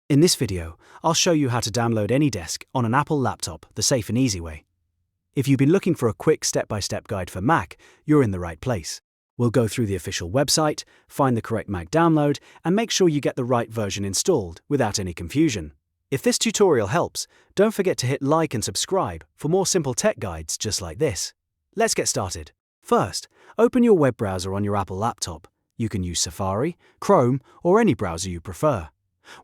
In this video, I'll show you how to download Anydesk on an Apple laptop the safe and easy way. If you've been looking for a quick step-by-step guide for Mac, you're in the right place. We'll go through the official website, find the correct Mac download, and make sure you get the right version installed without any confusion. If this tutorial helps, don't forget to hit like and subscribe for more simple tech guides just like this. Let's get started. First, open your web browser on your Apple laptop. You can use Safari, Chrome, or any browser you prefer.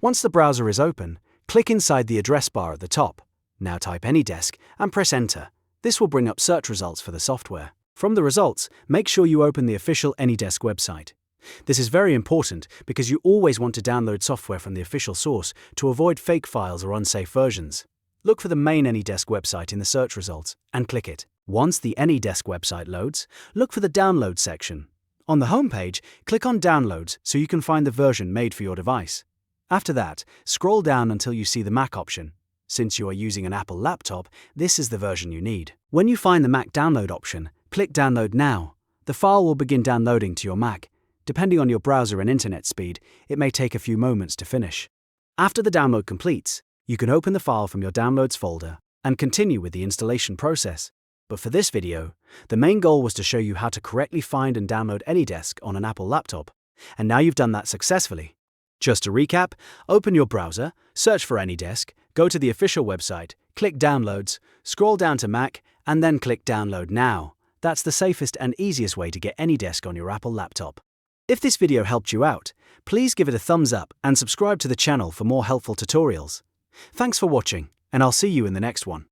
Once the browser is open, click inside the address bar at the top. Now type Anydesk and press Enter. This will bring up search results for the software. From the results, make sure you open the official Anydesk website. This is very important because you always want to download software from the official source to avoid fake files or unsafe versions. Look for the main Anydesk website in the search results and click it. Once the Anydesk website loads, look for the Download section. On the home page, click on Downloads so you can find the version made for your device. After that, scroll down until you see the Mac option. Since you are using an Apple laptop, this is the version you need. When you find the Mac download option, click Download Now. The file will begin downloading to your Mac. Depending on your browser and internet speed, it may take a few moments to finish. After the download completes, you can open the file from your Downloads folder and continue with the installation process. But for this video, the main goal was to show you how to correctly find and download Anydesk on an Apple laptop. And now you've done that successfully. Just to recap, open your browser, search for Anydesk, go to the official website, click Downloads, scroll down to Mac, and then click Download Now. That's the safest and easiest way to get Anydesk on your Apple laptop. If this video helped you out, please give it a thumbs up and subscribe to the channel for more helpful tutorials. Thanks for watching, and I'll see you in the next one.